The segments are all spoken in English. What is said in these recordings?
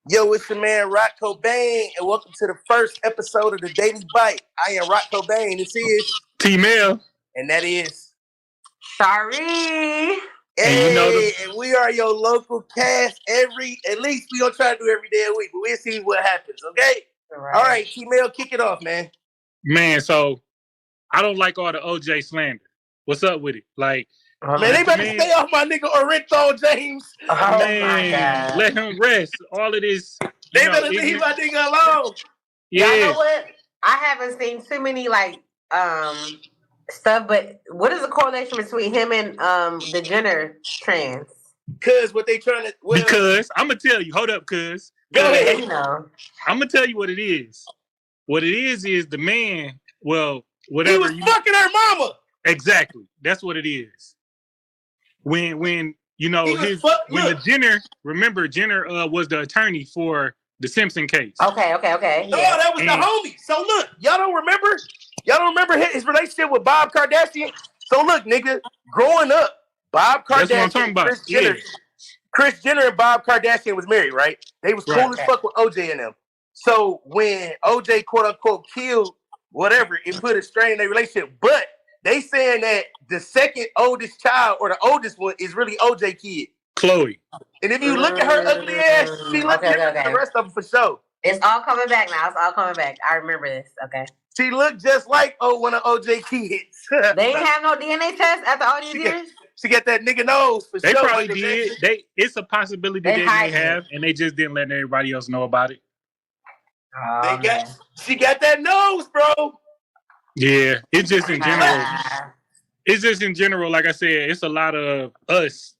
Yo, it's your man Rock Cobain, and welcome to the first episode of the Daily Bite. I am Rock Cobain. This is Tramell, and that is Sorry. Hey, and we are your local cast. At least we gonna try to do every day a week, but we'll see what happens. Okay. All right, Tramell, kick it off, man. Man, so I don't like all the OJ slander. What's up with it? Like, man, they better stay off my nigga Orenthal James. Oh man, my God. Let him rest. All of this. They better leave my nigga alone. Yeah. Y'all know what? I haven't seen too many stuff, but what is the correlation between him and the Jenner trans? Cause what they trying to because I'm gonna tell you, hold up, cuz. Go ahead. You know. I'm gonna tell you what it is. What it is the man, well, whatever. He was fucking her mama. Exactly. That's what it is. When you know the Jenner, remember Jenner was the attorney for the Simpson case. Okay. No, that was the homie. So look, y'all don't remember his relationship with Bob Kardashian? So look, nigga, growing up, Bob Kardashian, that's what I'm talking about. Kris Jenner and Bob Kardashian was married, right? They was cool as fuck with OJ and them. So when OJ quote unquote killed whatever, it put a strain in their relationship. But they saying that the second oldest child or the oldest one is really OJ kid. Chloe. And if you look at her ugly ass, she looks different than the rest of them for sure. It's all coming back now. It's all coming back. I remember this. Okay. She looked just like one of OJ kids. They didn't have no DNA test after all these years? She got that nigga nose for sure. They probably did. It's a possibility they have, and they just didn't let everybody else know about it. She got that nose, bro. Yeah, it's just in general. It's just in general, like I said, it's a lot of us,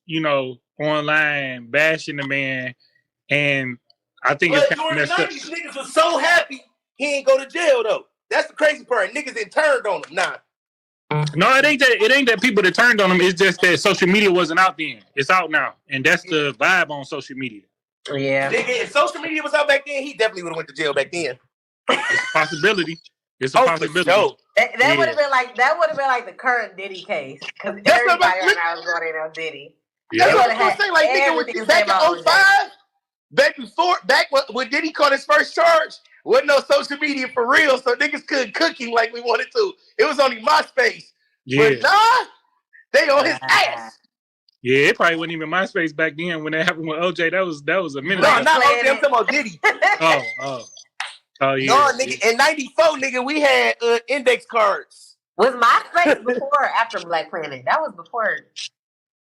online bashing the man, and I think it's kind of messed up. Niggas was so happy he ain't go to jail though. That's the crazy part. Niggas didn't turned on him. Nah. No, it ain't that people that turned on him. It's just that social media wasn't out then. It's out now, and that's the vibe on social media. Yeah. Nigga, if social media was out back then, he definitely would have went to jail back then. It's a possibility. It's a possibility. Sure. That would have been like the current Diddy case, because everybody right now is going in on Diddy. Yeah. That's what I was gonna say. Like nigga, was back in 05, back when Diddy caught his first charge, wasn't no social media for real, so niggas couldn't cook him like we wanted to. It was only MySpace. Yeah. But nah, they on his ass. Yeah, it probably wasn't even MySpace back then when that happened with OJ. That was a minute. No, not OJ. I'm talking about Diddy. Oh yeah. No, nigga. In '94, nigga, we had index cards. Was MySpace before or after Black Planet? That was before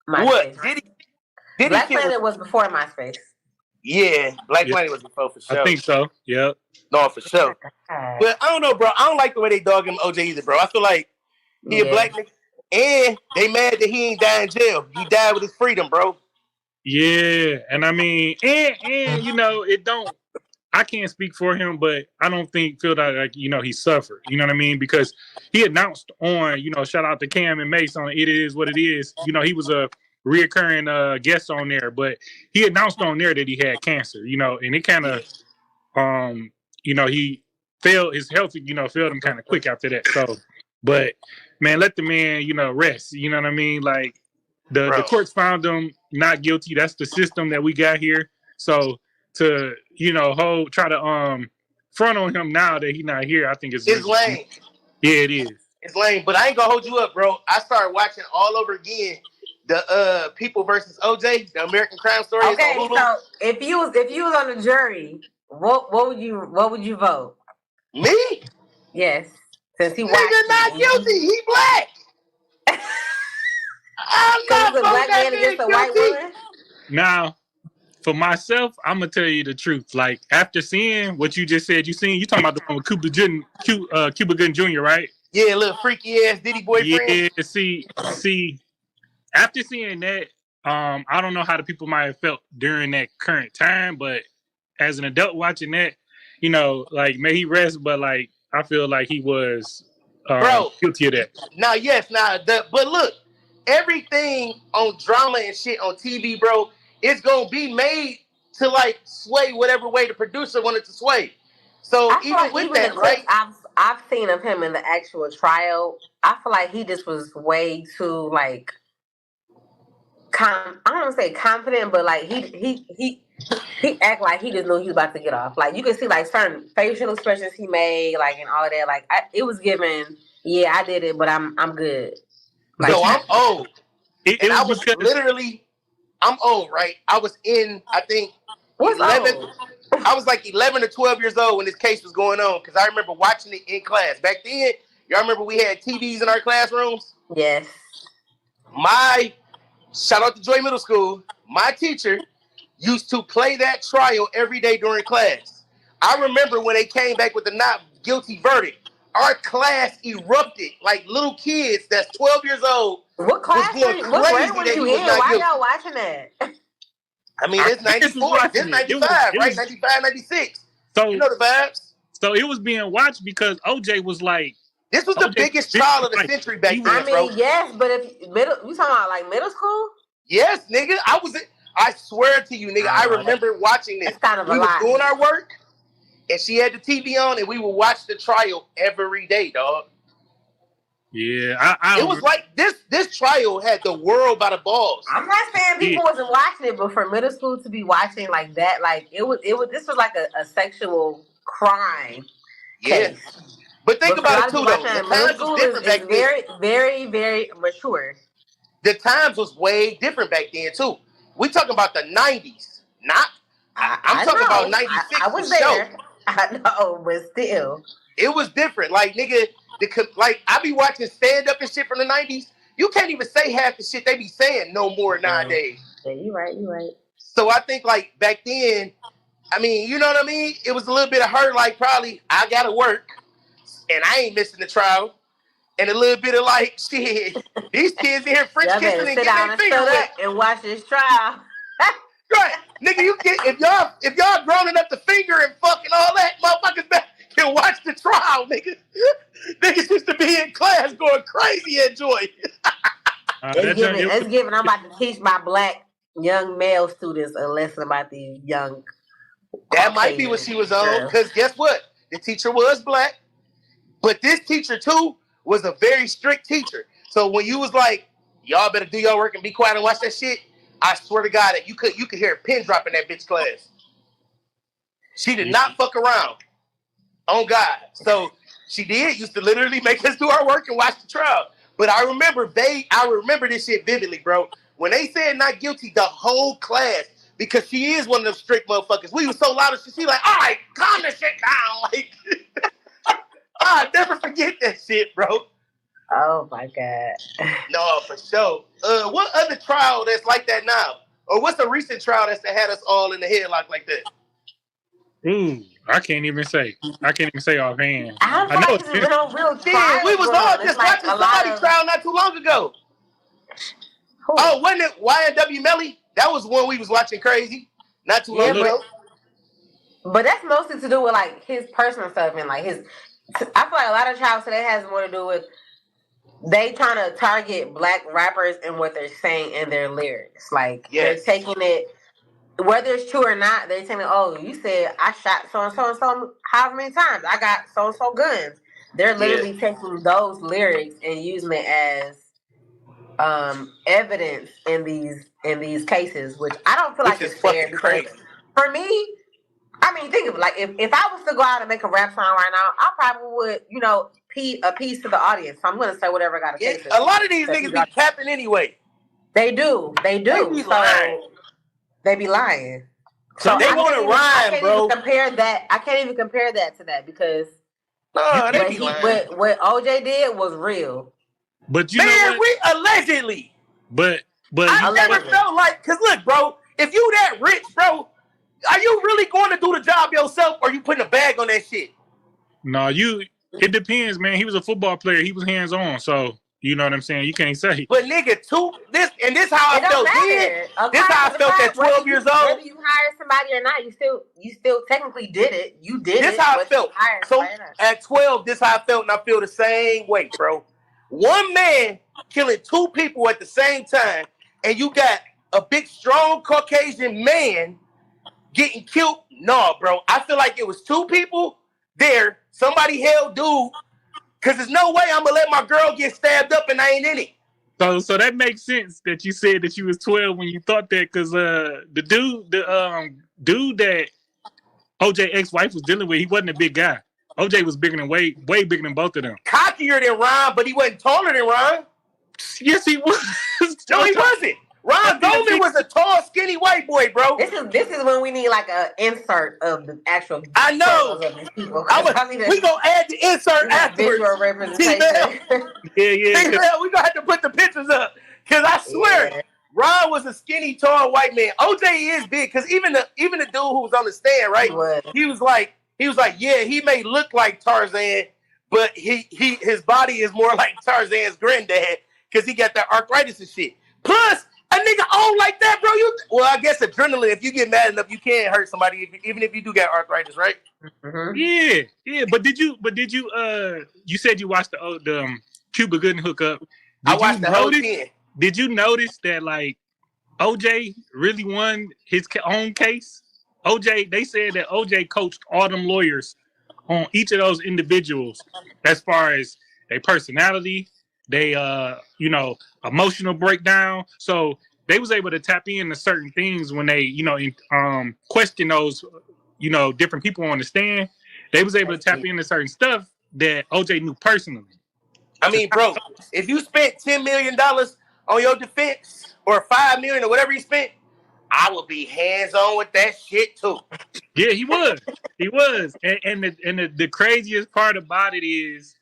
MySpace. What? Diddy Black Planet was before MySpace. Yeah, Black Planet was before for sure. I think so. Yep. No, for sure. But I don't know, bro. I don't like the way they dog him OJ either, bro. I feel like he a black nigga. And they mad that he ain't died in jail. He died with his freedom, bro. Yeah, and I mean, and it don't. I can't speak for him, but I don't feel that like he suffered. You know what I mean? Because he announced on shout out to Cam and Mace on It Is What It Is. He was a reoccurring guest on there, but he announced on there that he had cancer. And it kind of he failed his health. Failed him kind of quick after that. So, but man, let the man rest. You know what I mean? Like the courts found him not guilty. That's the system that we got here. So to try to front on him now that he's not here, I think it's lame. Yeah, it is. It's lame, but I ain't gonna hold you up, bro. I started watching all over again the People versus OJ, the American Crime Story. Okay, so if you was on the jury, what would you vote? Me? Yes, since he nigga not guilty. He black. I'm not a black man against a white woman. Now, for myself, I'm gonna tell you the truth. Like after seeing what you just said, you talking about the one with Cuba Gooding Jr., right? Yeah, little freaky ass Diddy boyfriend. Yeah, see. After seeing that, I don't know how the people might have felt during that current time, but as an adult watching that, like may he rest, but like I feel like he was guilty of that. But look, everything on drama and shit on TV, bro, it's gonna be made to like sway whatever way the producer wanted to sway. So even that, right? I've seen of him in the actual trial. I feel like he just was way too like I don't want to say confident, but like he He act like he just knew he was about to get off. Like you can see like certain facial expressions he made, like and all of that. Like it was given. Yeah, I did it, but I'm good. Like, so I'm old, and I was because... literally, I'm old, right? I was in, I think, 11. Old? I was like 11 or 12 years old when this case was going on because I remember watching it in class. Back then, y'all remember we had TVs in our classrooms? Yes. Shout out to Joy Middle School. My teacher used to play that trial every day during class. I remember when they came back with the not guilty verdict, our class erupted like little kids that's 12 years old. What class? What grade were you in? Why y'all watching that? I mean, it's 94, it's 95, right? 95, 96. So, you know the vibes. So it was being watched because OJ was like... This was the biggest trial of the century back then, I mean, yes, but if you talking about like middle school? Yes, nigga. I swear to you, nigga, I remember watching this. That's kind of we were doing our work, and she had the TV on, and we would watch the trial every day, dog. Yeah, it was like this trial had the world by the balls. I'm not saying people wasn't watching it, but for middle school to be watching like that, like it was. This was like a sexual crime. Yeah, case. but think about it too, though. The times was different back then. Very, very, very mature. The times was way different back then too. We talking about the 90s, not. I'm talking about 96. I was there. I know, but still, it was different. Like nigga, like I be watching stand up and shit from the 90s. You can't even say half the shit they be saying no more nowadays. Yeah, you right. So I think like back then, I mean, you know what I mean? It was a little bit of her, like probably I gotta work, and I ain't missing the trial. And a little bit of like, shit, these kids in here French kissing and getting their finger wet. And watch this trial. Right. Nigga, you get if y'all grown enough to finger and fucking all that, motherfuckers back can watch the trial, nigga. Niggas used to be in class going crazy at Joy. It's given. I'm about to teach my black young male students a lesson about these young. That might be what she was on, because guess what? The teacher was black, but this teacher too was a very strict teacher. So when you was like, y'all better do your work and be quiet and watch that shit, I swear to God that you could hear a pin drop in that bitch class. She did not fuck around. On God. So she used to literally make us do our work and watch the trial. But I remember this shit vividly, bro. When they said not guilty, the whole class, because she is one of them strict motherfuckers. We were so loud, she like, all right, calm this shit down. Like, I'll never forget that shit, bro. Oh my God. No, for sure. What other trial that's like that now? Or what's a recent trial that's had us all in the headlock like that? I can't even say. Offhand. I know it's been a real trial. We was all just watching somebody's trial not too long ago. Who? Oh, wasn't it YNW Melly? That was one we was watching crazy not too long ago. But that's mostly to do with like his personal stuff and like his. I feel like a lot of trials today has more to do with they trying to target black rappers and what they're saying in their lyrics. Like they're taking it, whether it's true or not, they're saying, oh, you said I shot so and so however many times. I got so and so guns. They're literally taking those lyrics and using it as evidence in these cases, which I don't feel like it's fair. Crazy. For me, I mean, think of it, like if I was to go out and make a rap song right now, I probably would, a piece to the audience. So I'm gonna say whatever I gotta say. A lot of these niggas be capping anyway. They do. They be lying. They be lying. So they want to rhyme, bro. I can't even compare that to that because what OJ did was real. But we allegedly. But I never felt like, cause look, bro, if you that rich, bro, are you really going to do the job yourself, or you putting a bag on that shit? No, it depends, man. He was a football player. He was hands on, so you know what I'm saying. You can't say. But nigga, this how I felt then. Okay, this how I felt at 12 years old. Whether you hire somebody or not, you still technically did it. You did it. This how I felt. So at 12, this how I felt, and I feel the same way, bro. One man killing two people at the same time, and you got a big, strong Caucasian man getting killed. No, bro. I feel like it was two people there. Somebody held dude. Because there's no way I'm going to let my girl get stabbed up and I ain't in it. So that makes sense that you said that you was 12 when you thought that. Because the dude, dude that OJ ex-wife was dealing with, he wasn't a big guy. OJ was bigger than way bigger than both of them. Cockier than Ron, but he wasn't taller than Ron. Yes, he was. No, he wasn't. Ron Goldman was a tall, skinny white boy, bro. This is when we need like an insert of the actual. I know. Of these people. We gonna add the insert afterwards. Visual representation. Yeah. We gonna have to put the pictures up because I swear, Ron was a skinny, tall white man. OJ is big because even the dude who was on the stand, right? He was like, yeah, he may look like Tarzan, but his body is more like Tarzan's granddad because he got that arthritis and shit. Plus, a nigga old like that, bro. Well, I guess adrenaline. If you get mad enough, you can't hurt somebody, even if you do got arthritis, right? Mm-hmm. Yeah. But did you? You said you watched the Cuba Gooding hookup. I watched the whole 10. Did you notice that like OJ really won his own case? OJ, they said that OJ coached all them lawyers on each of those individuals as far as their personality, they emotional breakdown. So they was able to tap into certain things when they question those different people on the stand. They was able to tap into certain stuff that OJ knew personally. I mean, bro, if you spent $10 million on your defense or $5 million or whatever you spent, I would be hands-on with that shit too. Yeah, he was. And the craziest part about it is,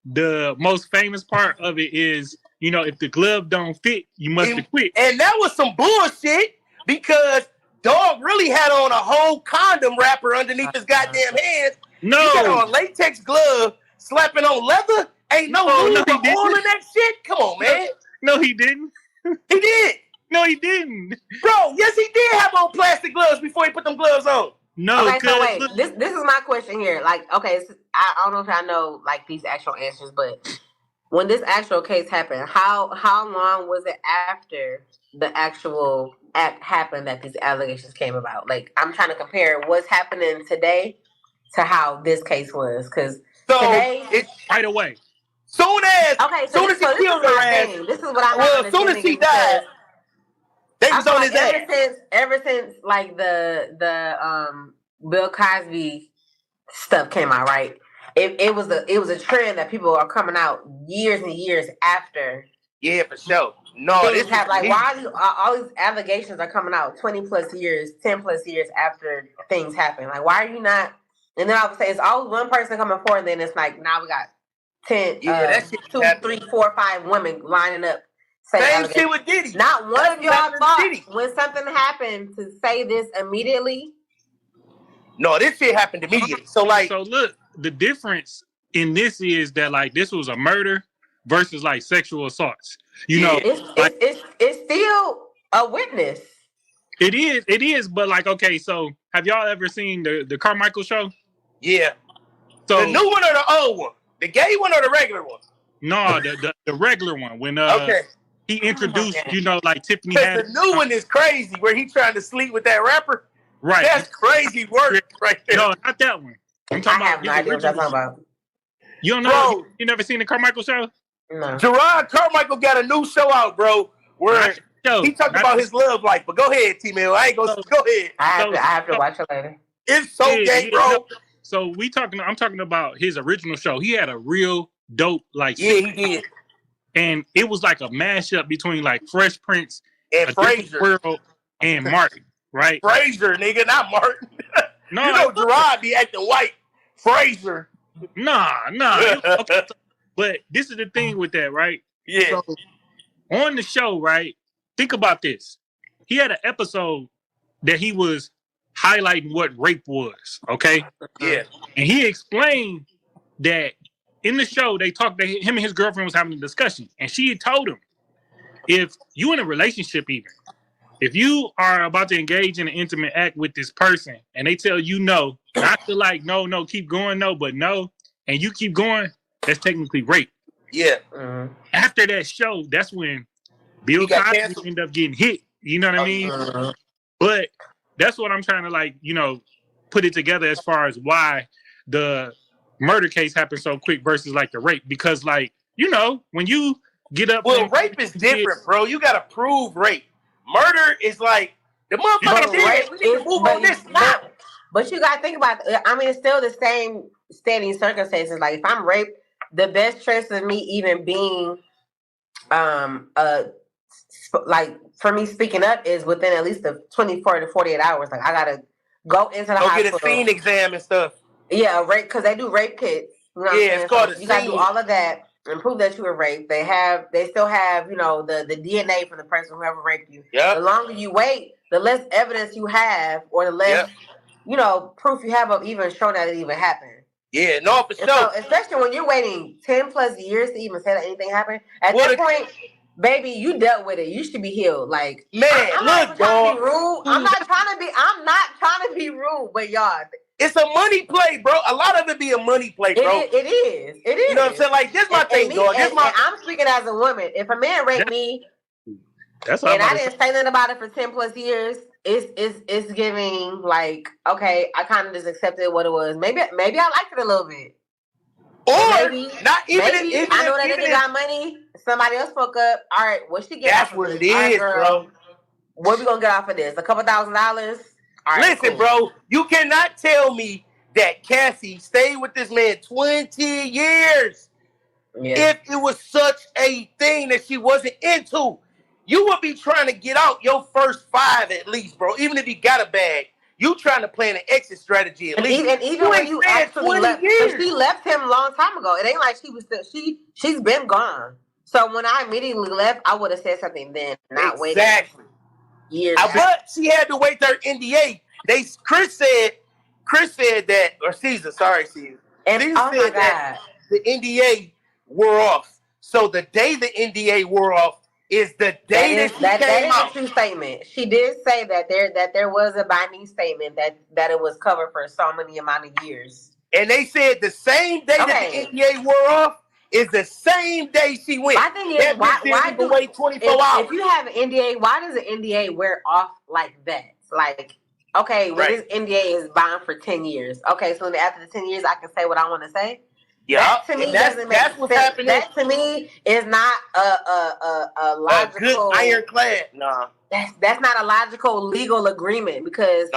the most famous part of it is, if the glove don't fit, you must have quit. And that was some bullshit because dog really had on a whole condom wrapper underneath his goddamn hands. No. He had on a latex glove, slapping on leather. Ain't no oil in that shit. Come on, man. No, he didn't. He did. No, he didn't. Bro, yes, he did have on plastic gloves before he put them gloves on. No, okay, so wait, this is my question here. Like, okay, I don't know if I know like these actual answers, but when this actual case happened, how long was it after the actual act happened that these allegations came about? Like, I'm trying to compare what's happening today to how this case was, because today it's right away. Soon as he killed her ass. This is what I'm. Well, as soon as he died, they was on his ass. Ever since like the Bill Cosby stuff came out, right? It was a trend that people are coming out years and years after. Yeah, for sure. No, this have like why all these allegations are coming out 20 plus years, 10 plus years after things happen. Like, why are you not? And then I would say it's always one person coming forward, and then it's like now we got 10, 2, 3, 4, 5 women lining up. Same shit with Diddy. Not one of y'all thought when something happened to say this immediately. No, this shit happened immediately. So look, the difference in this is that like this was a murder versus like sexual assaults. It's still a witness. It is, but like, okay, so have y'all ever seen the Carmichael show? Yeah. So the new one or the old one? The gay one or the regular one? No, the regular one. When he introduced, like Tiffany had. The new one is crazy, where he trying to sleep with that rapper. Right. That's crazy work right there. No, not that one. I'm talking about. I have no idea what you're talking about. You don't know? Bro, you never seen the Carmichael show? No. Gerard Carmichael got a new show out, bro, where he talked about his love life. But go ahead, T-Mill. I ain't gonna go ahead. I have to watch it later. It's so gay, bro. So I'm talking about his original show. He had a real dope he did. And it was like a mashup between like Fresh Prince and Frasier and Martin, right? Frasier, nigga, not Martin. No, Gerard be acting white. Frasier. Nah. Okay. But this is the thing with that, right? Yeah. So, on the show, right? Think about this. He had an episode that he was highlighting what rape was, okay? Yeah. And he explained that in the show, they talked to him and his girlfriend was having a discussion. And she had told him, if you in a relationship even, if you are about to engage in an intimate act with this person and they tell you no, not to like, no, keep going, no, but no, and you keep going, that's technically rape. Yeah. After that show, that's when Bill Cosby ended up getting hit. You know what I mean? But that's what I'm trying to like, put it together as far as why the murder case happened so quick versus like the rape. Because like, when you get up. Well, rape is different, bro. You got to prove rape. Murder is like, The motherfucker did. We need to move on this now. But you gotta think about it. I mean, it's still the same standing circumstances. Like if I'm raped, the best chance of me even being like for me speaking up is within at least the 24 to 48 hours. Like I gotta go into the hospital. Get a scene exam and stuff. Yeah, rape, because they do rape kits. You know what I'm saying? It's called a scene. You gotta do all of that and prove that you were raped. They still have, you know, the DNA from the person who ever raped you. Yep. The longer you wait, the less evidence you have, or the less, you know, proof you have of even showing that it even happened. Yeah, no, for sure. So, especially when you're waiting 10 plus years to even say that anything happened, at that point, baby, you dealt with it. You should be healed. Like, man, I'm not trying to be rude. I'm not trying to be rude, but y'all. It's a money play, bro. A lot of it be a money play, bro. It is. You know what I'm saying? Like, this my thing, dog. I'm speaking as a woman. If a man raped me, and I didn't say nothing about it for 10 plus years, it's giving like, okay, I kind of just accepted what it was. Maybe I liked it a little bit. Or not even. I know that nigga got money. Somebody else spoke up. All right, what she get? That's what it is, bro. What we gonna get off of this? A couple $1,000s. Right, listen, bro, you cannot tell me that Cassie stayed with this man 20 years if it was such a thing that she wasn't into. You would be trying to get out your first 5 at least, bro. Even if you got a bag, you trying to plan an exit strategy at least. And even when you actually left, she left him a long time ago. It ain't like she was still, she's been gone. So when I immediately left, I would have said something then, not waiting years. But she had to wait their NDA. Chris said that, or Caesar, sorry, Caesar. And Caesar said that the NDA wore off. So the day the NDA wore off is the day that she came out. That is a true statement. She did say that there was a binding statement that it was covered for so many amount of years. And they said the same day that the NDA wore off is the same day she went. My thing is, why do wait 24 hours? If you have an NDA, why does an NDA wear off like that? Like, okay, this NDA is bound for 10 years. Okay, so after the 10 years, I can say what I want to say. Yeah, that to me doesn't make sense. What's happening. That to me is not a logical, good ironclad. No, that's not a logical legal agreement because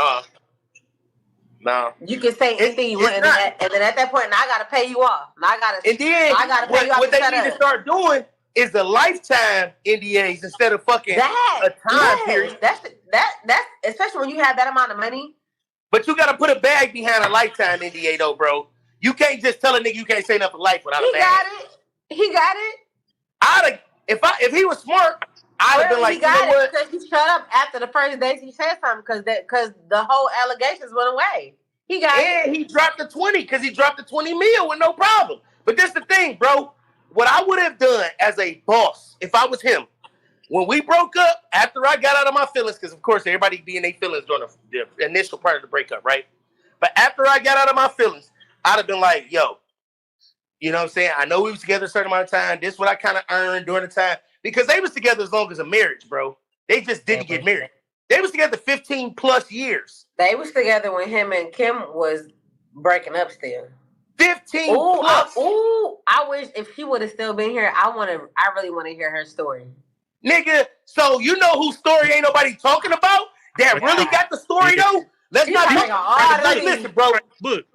no, you can say anything you want, and then at that point, now I gotta pay you off. Now I gotta pay you off. What they need to start doing is the lifetime NDAs instead of fucking a time period. That's especially when you have that amount of money. But you gotta put a bag behind a lifetime NDA though, bro. You can't just tell a nigga you can't say nothing for life without a bag. He got it. If he was smart, I'd have been like, you know what? Because he shut up after the first day he said something because the whole allegations went away. He got it. And he dropped the 20 because he dropped the 20 mil with no problem. But this the thing, bro. What I would have done as a boss, if I was him, when we broke up, after I got out of my feelings, because of course everybody be in their feelings during the initial part of the breakup, right? But after I got out of my feelings, I'd have been like, yo, you know what I'm saying? I know we was together a certain amount of time. This is what I kind of earned during the time. Because they was together as long as a marriage, bro. They just didn't get married. They was together 15 plus years. They was together when him and Kim was breaking up still. 15 plus. I wish if she would have still been here, I really want to hear her story. Nigga, so you know whose story ain't nobody talking about? That really got the story though? Let's not talk. Listen, bro.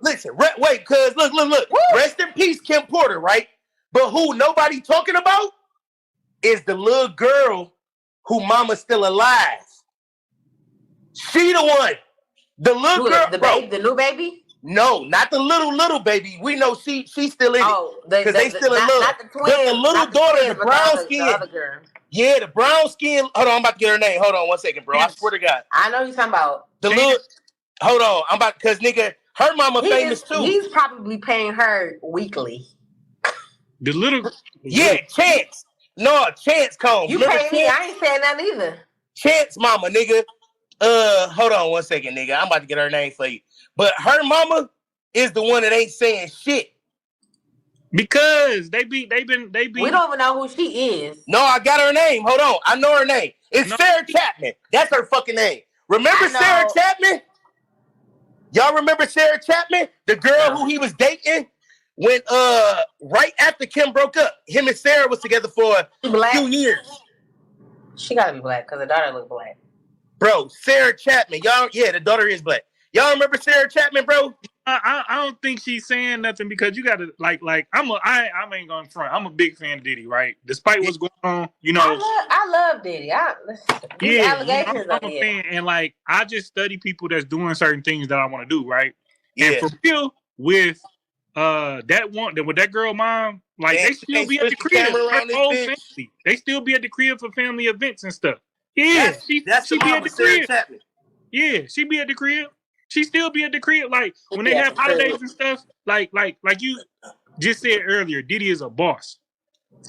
Listen, wait, cuz look. Woo! Rest in peace, Kim Porter, right? But who nobody talking about is the little girl who mama's still alive. She the one. The little girl. The new baby? No, not the little baby. We know she's still in it. Because they still in love. Not the twins. But the little daughter, the brown skin. The other girl. Yeah, the brown skin. Hold on, I'm about to get her name. Hold on 1 second, bro. I swear to God. I know you're talking about. The little. Hold on. I'm about, because nigga, her mama famous too. He's probably paying her weekly. The little. Yeah, Chance. No, Chance Combs. You pay me. I ain't saying that either. Chance mama, nigga. Hold on 1 second, nigga. I'm about to get her name for you. But her mama is the one that ain't saying shit. Because they be. We don't even know who she is. No, I got her name. Hold on. I know her name. It's Sarah Chapman. That's her fucking name. Remember Sarah Chapman? Y'all remember Sarah Chapman? The girl who he was dating when right after Kim broke up. Him and Sarah was together for a few years. She gotta be black because her daughter look black. Bro, Sarah Chapman. Y'all, yeah, the daughter is black. Y'all remember Sarah Chapman, bro? I don't think she's saying nothing because you got to I ain't going front. I'm a big fan of Diddy, right? Despite what's going on, you know. I love Diddy. These allegations I'm a fan, and like I just study people that's doing certain things that I want to do, right? Yeah. And for real, with that girl mom, like they still be at the crib. Her whole family, they still be at the crib for family events and stuff. Yeah, that's she the be mom at the of Sarah crib. Chapman. Yeah, she be at the crib. She still be at the crib. Like when they have holidays and stuff. Like you just said earlier, Diddy is a boss,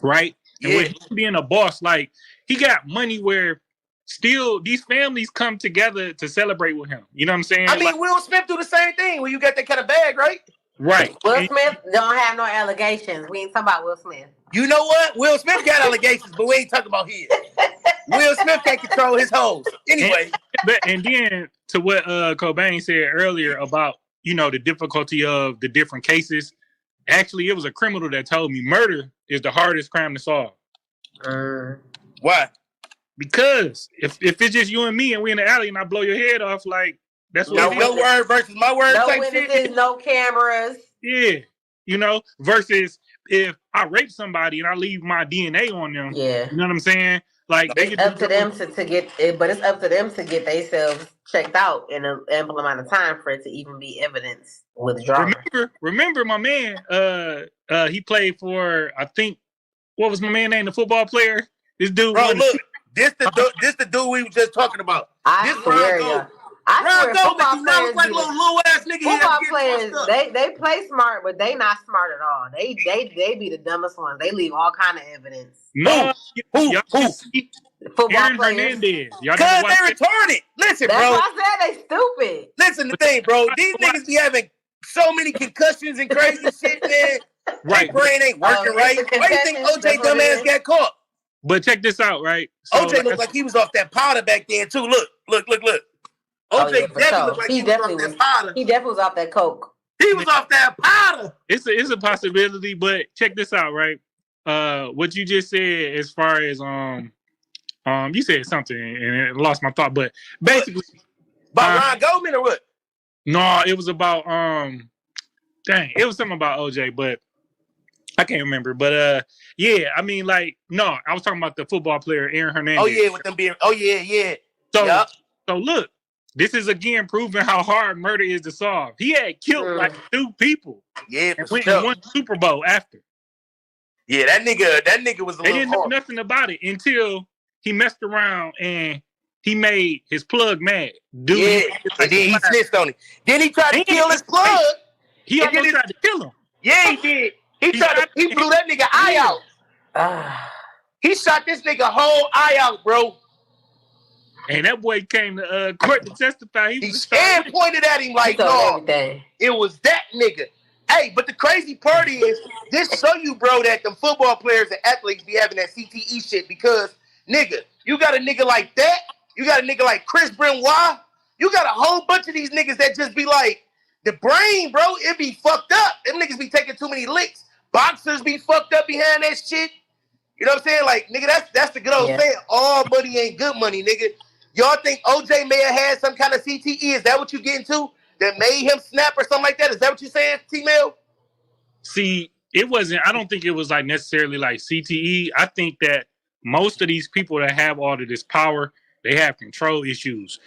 right? And with him being a boss, like he got money where still these families come together to celebrate with him. You know what I'm saying? I mean, Will Smith do the same thing when you got that kind of bag, right? Right. Will Smith don't have no allegations. We ain't talking about Will Smith. You know what? Will Smith got allegations, but we ain't talking about his. Will Smith can't control his hoes. Anyway. And then to what Cobain said earlier about, you know, the difficulty of the different cases. Actually, it was a criminal that told me murder is the hardest crime to solve. Why? Because if it's just you and me and we in the alley and I blow your head off, like that's what your word versus my word. No witnesses, no cameras. Yeah, you know, versus if I rape somebody and I leave my DNA on them. Yeah, you know what I'm saying? Like it's up to them to get it, but it's up to them to get themselves checked out in an ample amount of time for it to even be evidence withdrawn. Remember, my man, he played for, I think, what was my man name? The football player. This dude. Bro, look, this the dude we were just talking about. I swear, football players like little ass nigga. Football players, they play smart, but they not smart at all. They be the dumbest ones. They leave all kind of evidence. No, who? Football players. Because they retarded. Listen, That's bro. That's why I said they stupid. Listen, the thing, bro. These niggas be having so many concussions and crazy shit, man. Right. Their brain ain't working right. Why do you think OJ dumbass got caught? But check this out, right? So, OJ looked like he was off that powder back then too. Look. OJ definitely looked like he was off that powder. He definitely was off that coke. He was off that powder. It's a possibility, but check this out, right? What you just said as far as you said something and it lost my thought, but basically about Ron Goldman or what? No, it was about it was something about OJ, but I can't remember. But yeah, I mean, like, no, I was talking about the football player Aaron Hernandez. Oh yeah, with them being yeah. So look, this is again proving how hard murder is to solve. He had killed like 2 people. Yeah, and went and won Super Bowl after. Yeah, that nigga was a little They didn't know nothing about it until he messed around and he made his plug mad. Dude, and then he snitched on him. Then he tried to kill his plug. He almost tried to kill him. Yeah, he did. He blew that nigga eye out. He shot this nigga whole eye out, bro. And that boy came to court to testify. He pointed at him like, no, it was that nigga. Hey, but the crazy part is, this show you, bro, that them football players and athletes be having that CTE shit because, nigga, you got a nigga like that. You got a nigga like Chris Benoit. You got a whole bunch of these niggas that just be like, the brain, bro, it be fucked up. Them niggas be taking too many licks. Boxers be fucked up behind that shit. You know what I'm saying? Like, nigga, that's the good old saying. All money ain't good money, nigga. Y'all think OJ may have had some kind of CTE? Is that what you getting to? That made him snap or something like that? Is that what you're saying, T-Mail? See, it wasn't, I don't think it was like necessarily like CTE. I think that most of these people that have all of this power, they have control issues.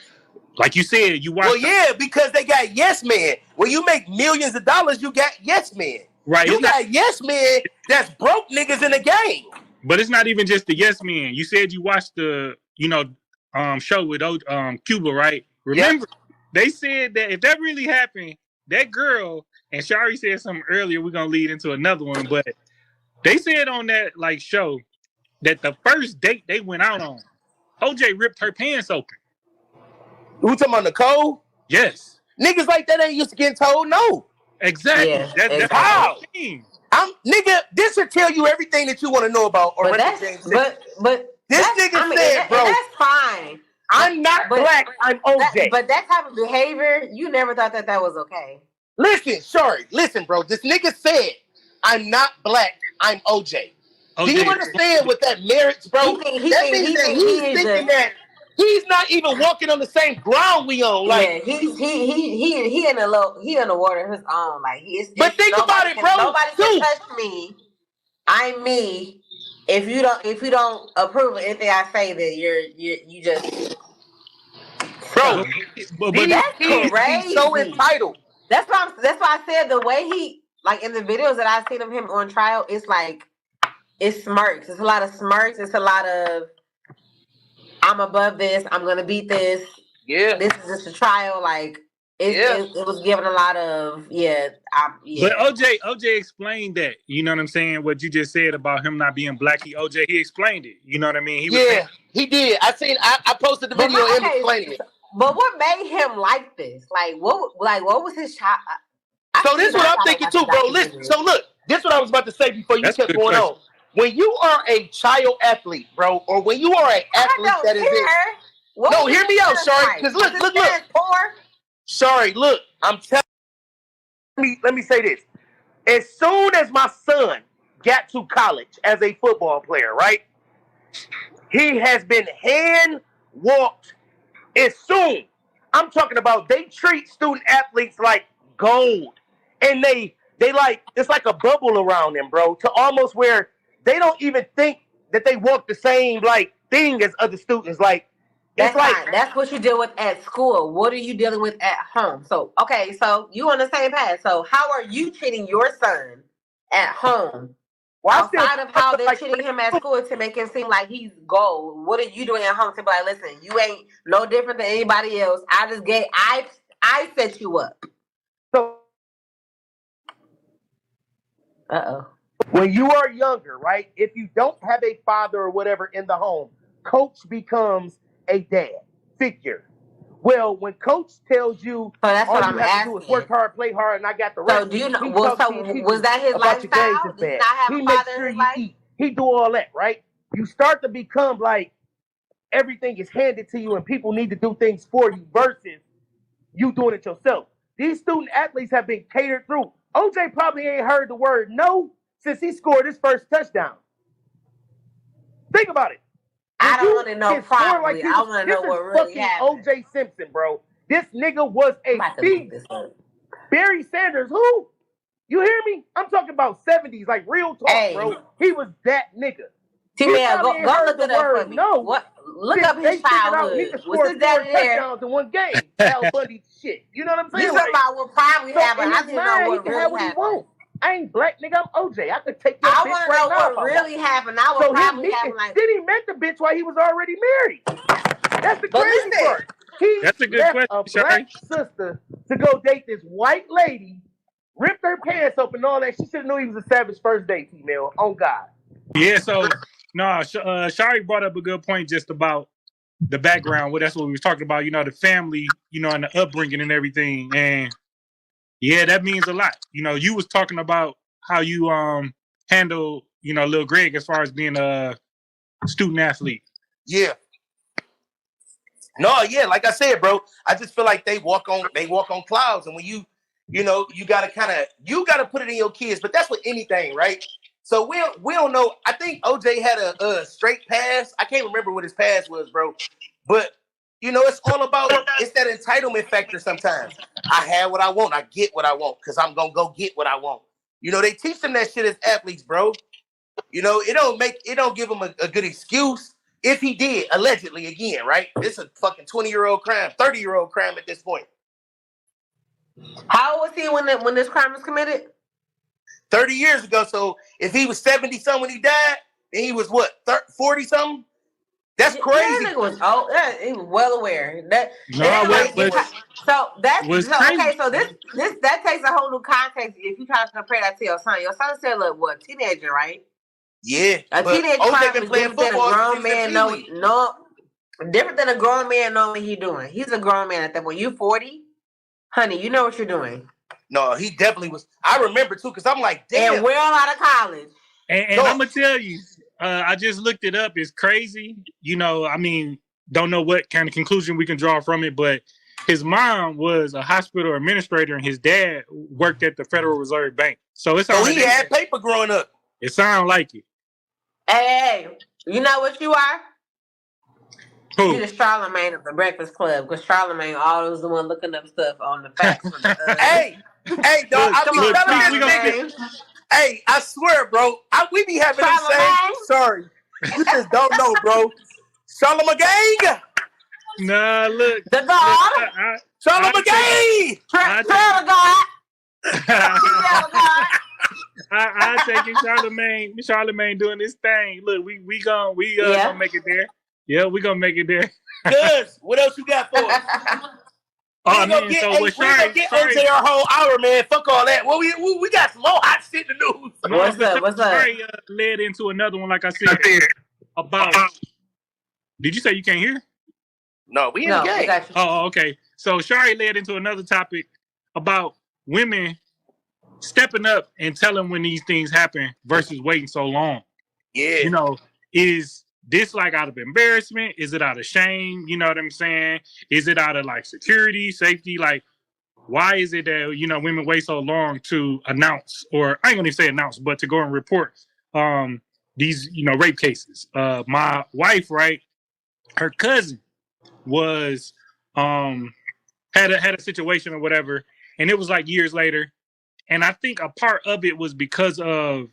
Like you said, you watch. Well, yeah, because they got yes men. When you make millions of dollars, you got yes men. Right. You got yes men that's broke niggas in the game. But it's not even just the yes men. You said you watched the, show with Cuba, right? Remember, they said that if that really happened, that girl, and Shari said something earlier, we're going to lead into another one, but they said on that show that the first date they went out on, OJ ripped her pants open. Who talking about Nicole? Yes. Niggas like that ain't used to getting told no. Exactly. Yeah, that's how. Nigga, this should tell you everything that you want to know about. But this nigga said, bro, that's fine. I'm not black. I'm OJ. But that type of behavior, you never thought that was okay. Listen, bro. This nigga said, I'm not black. I'm OJ. Do you understand what that merits, bro? That means that he's thinking that He's not even walking on the same ground we on. Like, yeah, he in the water of his own. Like but think about it, bro. Nobody can touch me. I'm me. If you don't approve of anything I say, then you just bro. But These kids be so entitled. That's why I said the way he like in the videos that I've seen of him on trial, it's like it's smirks. It's a lot of smirks. It's a lot of I'm above this. I'm gonna beat this. Yeah, this is just a trial. Like it was given a lot of But OJ explained that. You know what I'm saying? What you just said about him not being black. He explained it. You know what I mean? He did. I posted the video of him explaining it. But what made him like this? Like what was his shot? So this is what I'm thinking too, bro. Listen. So look, this is what I was about to say before you kept going on. When you are a child athlete, bro, or when you are an athlete that is no, hear me out, Shari. Because look. Shari, look, I'm telling you, let me say this. As soon as my son got to college as a football player, right? He has been hand walked as soon. I'm talking about they treat student athletes like gold. And they like, it's like a bubble around them, bro, to almost where they don't even think that they walk the same like thing as other students. Like that's like that's what you deal with at school. What are you dealing with at home? So so you on the same path. So how are you treating your son at home? Outside of how they're treating him at school to make him seem like he's gold, what are you doing at home to be like, listen, you ain't no different than anybody else. I set you up. So when you are younger, right? If you don't have a father or whatever in the home, coach becomes a dad figure. Well, when coach tells you that's all what you have to do is work hard, play hard, and I got the rest. So do you know? Was that his lifestyle? Did he not have a father in his life? Eat. He do all that, right? You start to become like everything is handed to you, and people need to do things for you versus you doing it yourself. These student athletes have been catered through. OJ probably ain't heard the word no since he scored his first touchdown. Think about it. I don't want to know probably. I want to know what really happened. OJ Simpson, bro. This nigga was a beast. Barry Sanders, who? You hear me? I'm talking about 70s, like real talk, bro. He was that nigga. Tramell, go look it up for me. No. What? Look up his childhood. Was his daddy there? Touchdowns in one game. Al Bundy shit. You know what I'm saying? You talking about what probably happened. I didn't know what really happened. I ain't black, nigga. I'm OJ. I could take your bitch right now. I want to know what really happened. Not what probably happened. Like, then he met the bitch while he was already married. That's the crazy part. That's a good question, a black sister to go date this white lady, ripped her pants up and all that. She should have knew he was a savage first date, female. On God. Yeah, so Shari brought up a good point just about the background. Well, that's what we were talking about, the family, and the upbringing and everything. And yeah, that means a lot. You was talking about how you handle, Lil Greg as far as being a student athlete. Yeah. No, yeah, like I said, bro, I just feel like they walk on clouds. And when you gotta put it in your kids, but that's with anything, right? So we don't know. I think OJ had a straight pass. I can't remember what his pass was, bro. But it's all about it's that entitlement factor sometimes. I have what I want, I get what I want, because I'm gonna go get what I want. They teach them that shit as athletes, bro. It don't give them a good excuse. If he did, allegedly, again, right? It's a fucking 20-year-old crime, 30-year-old crime at this point. How old was he when this crime was committed? 30 years ago. So if he was 70-something when he died, then he was what, 40-something? That's crazy. That nigga was old. He was well aware. Okay. So that takes a whole new context if you try to compare that to your son. Your son still a teenager, right? Yeah. A teenage crime is different than a grown man different than a grown man knowing what he's doing. He's a grown man at that point. You 40? Honey, you know what you're doing. No, he definitely was. I remember too, because I'm like, damn. And we're all out of college. And I'm gonna tell you, I just looked it up. It's crazy. Don't know what kind of conclusion we can draw from it, but his mom was a hospital administrator and his dad worked at the Federal Reserve Bank. So it's he had paper growing up. It sounds like it. Hey, you know what you are? You the Charlemagne of the Breakfast Club, because Charlemagne always the one looking up stuff on the facts. Hey, dog, I be telling this Charlemagne. nigga. Hey, I swear, bro, we be having them same. Sorry, you just don't know, bro. Charlemagne gang. Nah, look. The God. Charlemagne. Trail God. I take it, Charlemagne doing this thing. Look, we gonna make it there. Yeah, we gonna make it there. Good. What else you got for us? Oh man, we gonna get OJ our whole hour, man. Fuck all that. Well, we got some more hot shit to do. What's up? Sorry, led into another one, like I said, about. Did you say you can't hear? No, we in the game. Oh, okay. So Shari led into another topic about women stepping up and telling when these things happen versus waiting so long. Yeah. You know, is this like out of embarrassment? Is it out of shame? You know what I'm saying? Is it out of like security, safety? Like, why is it that, you know, women wait so long to announce, or I ain't gonna even say announce, but to go and report these, you know, rape cases? My wife, right, her cousin was had a situation or whatever, and it was like years later. And I think a part of it was because of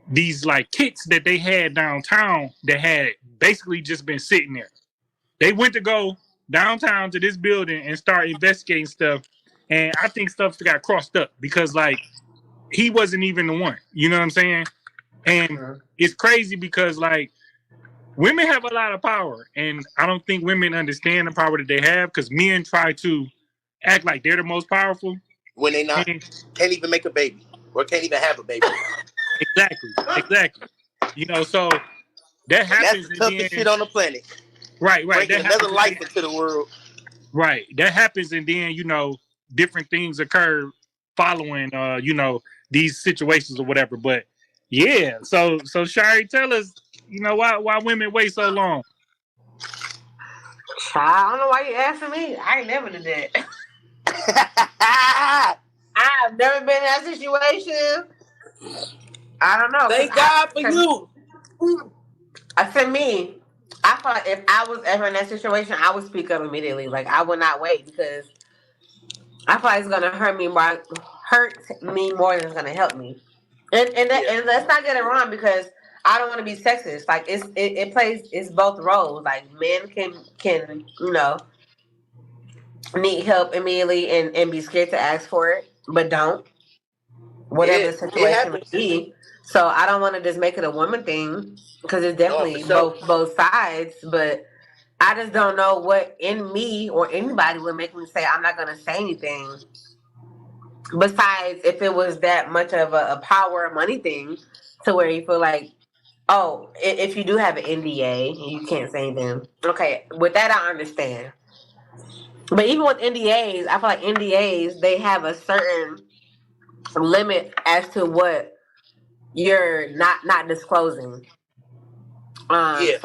these like kits that they had downtown that had basically just been sitting there. They went to go downtown to this building and start investigating stuff. And I think stuff got crossed up because like he wasn't even the one. You know what I'm saying? And it's crazy because like women have a lot of power. And I don't think women understand the power that they have because men try to act like they're the most powerful. When they not can't even make a baby or can't even have a baby. Exactly. You know, so that happens. That's the toughest shit on the planet. Right. Bringing another life into the world. Right. That happens, and then, you know, different things occur following, you know, these situations or whatever. But yeah, so Shari, tell us, you know, why women wait so long? I don't know why you asking me. I ain't never did that. I've never been in that situation. I don't know. Thank God for you. For me, I thought if I was ever in that situation, I would speak up immediately. Like I would not wait because I thought it's gonna hurt me more than it's gonna help me. And let's not get it wrong because I don't want to be sexist. Like it's both roles. Like men can you know need help immediately and be scared to ask for it, but don't. Whatever the situation may be. So I don't want to just make it a woman thing because it's definitely both sides. But I just don't know what in me or anybody would make me say I'm not going to say anything. Besides, if it was that much of a power money thing, to where you feel like, oh, if you do have an NDA and you can't say anything, okay, with that I understand. But even with NDAs, I feel like NDAs they have a certain limit as to what you're not disclosing. So if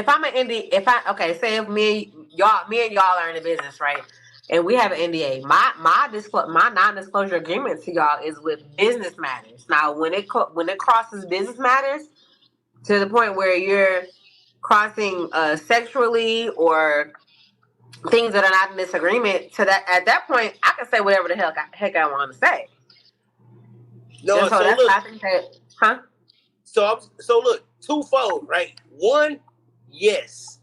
I'm an NDA, say if me and y'all are in a business, right, and we have an NDA, my non-disclosure agreement to y'all is with business matters. Now, when it crosses business matters to the point where you're crossing sexually or things that are not in this agreement, at that point, I can say whatever the heck I want to say. No, so that's look, I think that, So look, twofold, right? One, yes,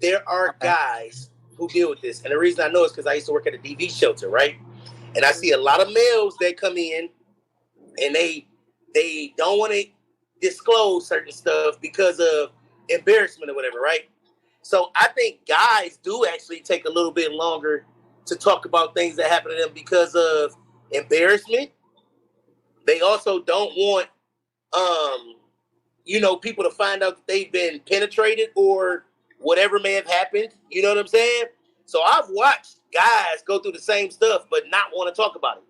there are guys who deal with this, and the reason I know is because I used to work at a DV shelter, right? And I see a lot of males that come in, and they don't want to disclose certain stuff because of embarrassment or whatever, right? So I think guys do actually take a little bit longer to talk about things that happen to them because of embarrassment. They also don't want, people to find out that they've been penetrated or whatever may have happened. You know what I'm saying? So I've watched guys go through the same stuff, but not want to talk about it.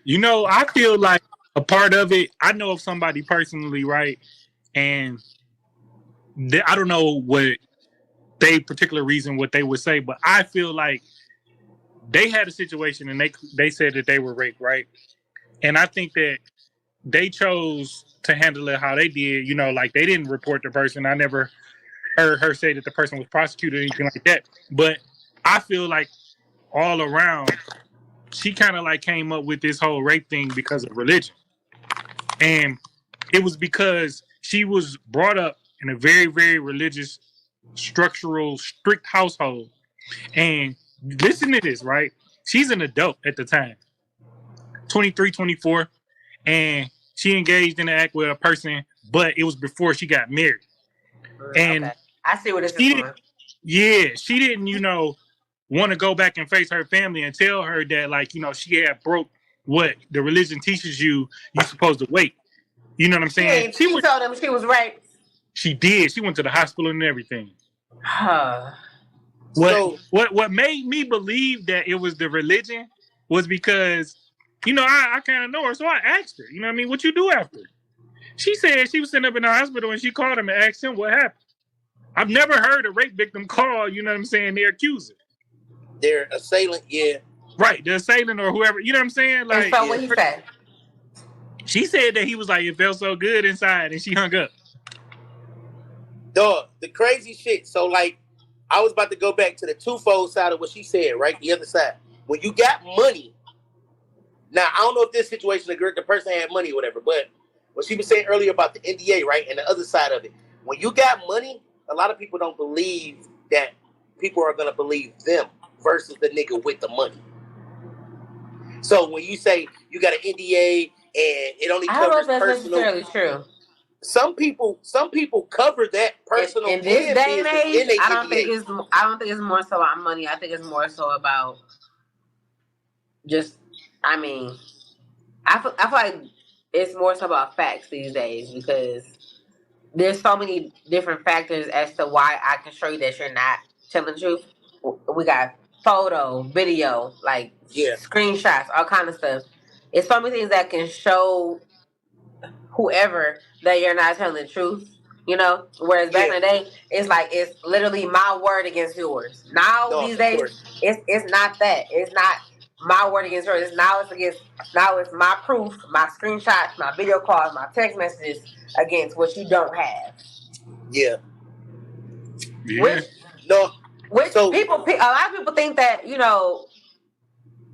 You know, I feel like a part of it, I know of somebody personally, right? And I don't know what they particular reason what they would say, but I feel like they had a situation and they said that they were raped, right? And I think that they chose to handle it how they did. You know, like they didn't report the person. I never heard her say that the person was prosecuted or anything like that. But I feel like all around, she kind of like came up with this whole rape thing because of religion. And it was because she was brought up in a very, very religious, structural, strict household. And listen to this, right? She's an adult at the time, 23, 24, and she engaged in an act with a person, but it was before she got married. And okay. I see what this is going. Yeah, she didn't, want to go back and face her family and tell her that, like, she had broke what the religion teaches you supposed to wait. You know what I'm saying? She told them she was raped. She did. She went to the hospital and everything. Huh. What made me believe that it was the religion was because, I kind of know her. So I asked her, you know what I mean? What you do after? She said she was sitting up in the hospital and she called him and asked him what happened. I've never heard a rape victim call, you know what I'm saying, their accuser. Their assailant, yeah. Right, the assailant or whoever, you know what I'm saying? Like, and so what he said? She said that he was like, it felt so good inside, and she hung up. Dog, the crazy shit. So, like, I was about to go back to the twofold side of what she said, right? The other side. When you got money, now, I don't know if this situation, the person had money or whatever, but what she was saying earlier about the NDA, right? And the other side of it. When you got money, a lot of people don't believe that people are going to believe them versus the nigga with the money. So when you say you got an NDA and it only covers personal, I don't know if that's necessarily true. Some people cover that personal in this day and age. I don't think it's more so about money. I think it's more so about just. I mean, I feel like it's more so about facts these days because there's so many different factors as to why I can show you that you're not telling the truth. We got photo, video, like screenshots, all kind of stuff. It's so many things that can show whoever that you're not telling the truth, Whereas back in the day, it's like it's literally my word against yours. Now these days, it's not that. It's not my word against yours. Now it's my proof, my screenshots, my video calls, my text messages against what you don't have. Yeah. Which a lot of people think that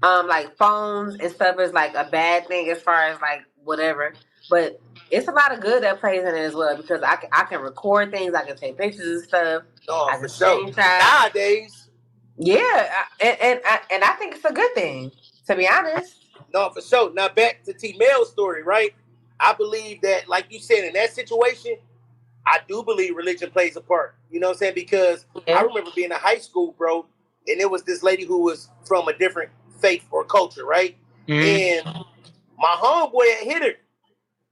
like phones and stuff is like a bad thing as far as like whatever, but it's a lot of good that plays in it as well because I can record things, I can take pictures and stuff. I can screenshot nowadays. Yeah, and I think it's a good thing, to be honest. No, for sure. Now back to Tramell's story, right? I believe that, like you said, in that situation, I do believe religion plays a part. You know what I'm saying? Because I remember being in high school, bro, and there was this lady who was from a different faith or culture, right? Mm-hmm. And my homeboy had hit her.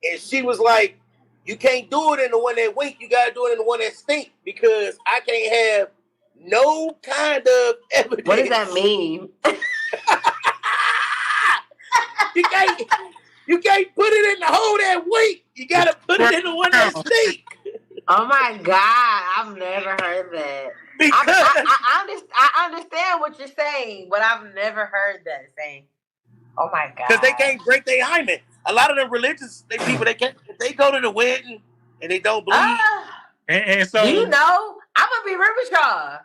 And she was like, you can't do it in the one that wink, you gotta do it in the one that stink because I can't have no kind of evidence. What does that mean? You can't put it in the hole that wink. You gotta put it in the one that stink. Oh my God, I've never heard that. I understand what you're saying, but I've never heard that saying. Oh my God. Because they can't break their hymen. A lot of them religious people, they go to the wedding and they don't believe. And so, I'm gonna be real with y'all.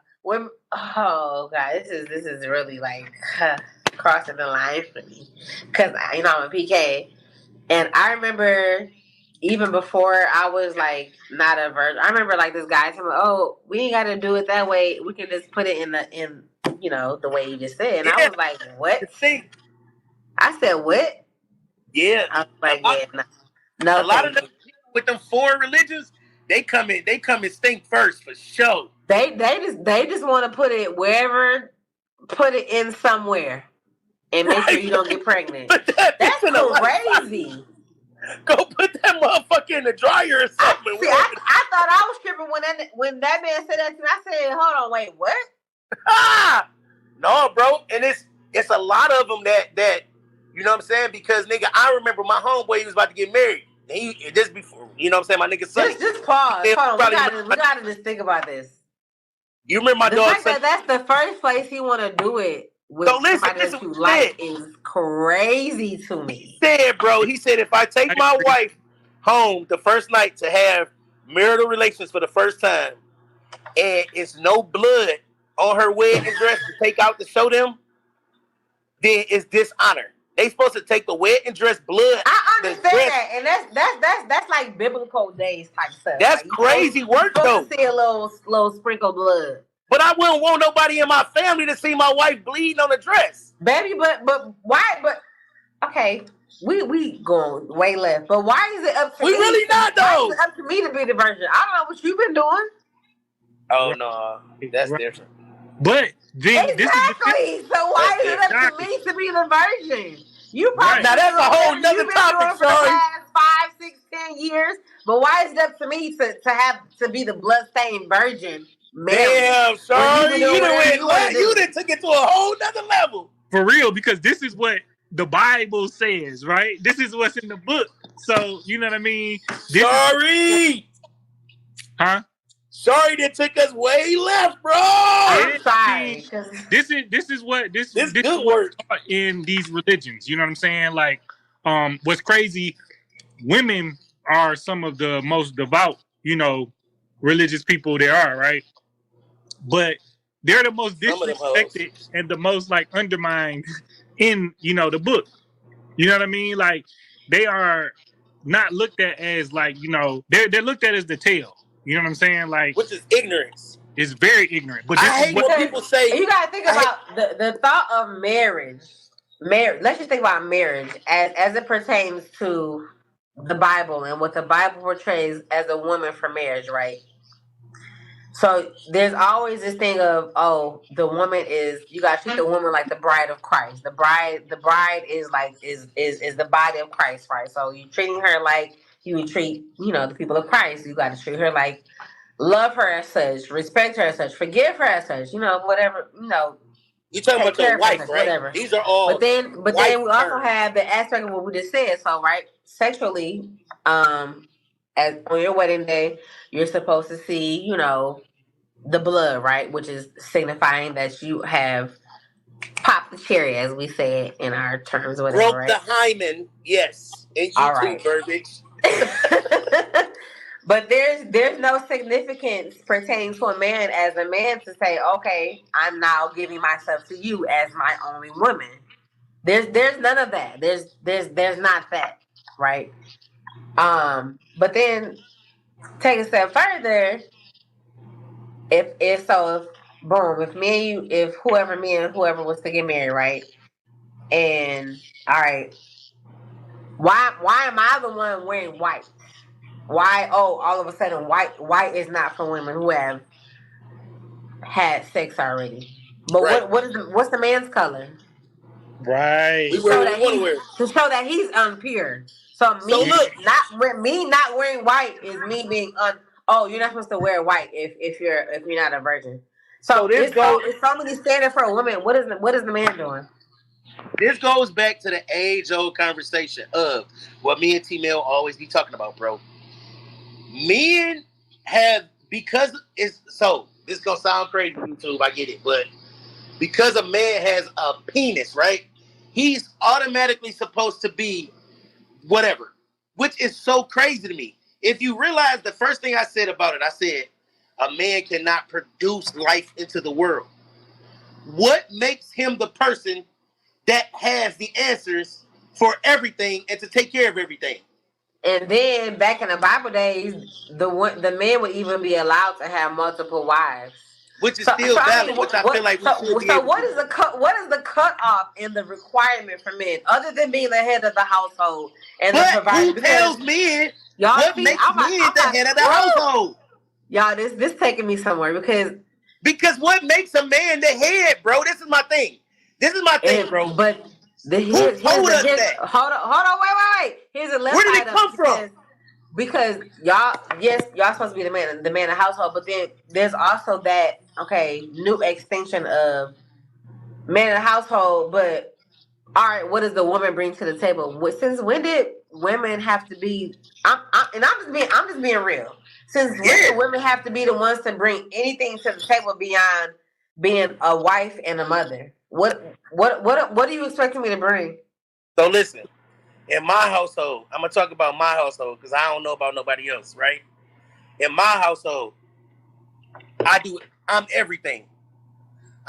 Oh God, this is really like crossing the line for me because I'm a PK, and I remember even before I was like not a virgin. I remember like this guy telling me, "Oh, we ain't got to do it that way. We can just put it in the way you just said." And I was like, "What?" I said, "What?" Yeah, I was like, no. A lot of them with them foreign religions, they come and stink first for sure. They just want to put it wherever, put it in somewhere, and make sure you don't get pregnant. That's crazy. Go put that motherfucker in the dryer or something. I thought I was tripping when that man said that to me. I said, "Hold on, wait, what?" No, bro, and it's a lot of them that. You know what I'm saying? Because, nigga, I remember my homeboy, he was about to get married. He just before, you know what I'm saying? My nigga Sonny. Just pause. Hold on. We gotta just think about this. You remember my dog? The fact that that's the first place he want to do it with somebody that you like is crazy to me. He said, if I take my wife home the first night to have marital relations for the first time, and it's no blood on her wedding dress to take out to show them, then it's dishonor. They supposed to take the wedding dress blood. I understand that, and that's like biblical days type stuff. That's like, crazy work though. though. Supposed to see a little sprinkle of blood. But I wouldn't want nobody in my family to see my wife bleeding on the dress, baby. But why? But okay, we going way left. But why is it up to me? We really not though. Why is it up to me to be the virgin? I don't know what you've been doing. Oh no, that's different. But then exactly. So why is it up to me to be the virgin? You probably now that's a whole nother topic. For the past 5, 6, 10 years. But why is it up to me to be the bloodstained virgin? Damn, sorry, you done took it to a whole nother level. For real, because this is what the Bible says, right? This is what's in the book. So you know what I mean? Sorry. Huh? Sorry, that took us way left, bro. I'm sorry. This is what this good work in these religions. You know what I'm saying? Like, what's crazy? Women are some of the most devout, religious people there are, right? But they're the most disrespected and the most like undermined in the book. You know what I mean? Like, they are not looked at as like they're looked at as the tail. You know what I'm saying? Like, which is ignorance. It's very ignorant. But I hate when people say. You gotta think about the thought of marriage. Let's just think about marriage as it pertains to the Bible and what the Bible portrays as a woman for marriage, right? So there's always this thing of, the woman is, you gotta treat the woman like the bride of Christ. The bride is like is the body of Christ, right? So you're treating her like you would treat, the people of Christ. You got to treat her like, love her as such, respect her as such, forgive her as such, whatever, You're talking about your wife, right? Whatever. These are all. But then we also have the aspect of what we just said. So, right, sexually, as on your wedding day, you're supposed to see, the blood, right, which is signifying that you have popped the cherry, as we said in our terms, whatever. Broke right? the hymen, yes, and you too, verbiage. But there's no significance pertaining to a man as a man to say, okay, I'm now giving myself to you as my only woman. There's none of that. There's not that, right? But then take a step further. If me and whoever was to get married, right? And all right, why am I the one wearing white? Why? All of a sudden, white is not for women who have had sex already. But right. What's the man's color? Right. To show that he's unpure. So look, not wearing white is me being you're not supposed to wear white if you're not a virgin. So it's so many standard for a woman. What is the man doing? This goes back to the age-old conversation of what me and Tramell always be talking about, bro. Men have, because it's so, this is gonna sound crazy to YouTube, I get it, but because a man has a penis, right? He's automatically supposed to be whatever, which is so crazy to me. If you realize the first thing I said about it, I said a man cannot produce life into the world. What makes him the person that has the answers for everything and to take care of everything? And then back in the Bible days, the man would even be allowed to have multiple wives, which is still valid. Which I feel like we should be. So what is the cutoff in the requirement for men, other than being the head of the household and the provider? Who tells men what makes men the head of the household? Y'all, this taking me somewhere because what makes a man the head, bro? This is my thing. Bro. But who told us that? Hold on, wait. Here's a left. Where did it come from? Because y'all supposed to be the man of the household, but then there's also that new extinction of man of the household. But all right, what does the woman bring to the table? Since when did women have to be? I'm just being real. Since when do women have to be the ones to bring anything to the table beyond being a wife and a mother? What are you expecting me to bring? So listen, in my household, I'm gonna talk about my household because I don't know about nobody else, right? In my household, I'm everything.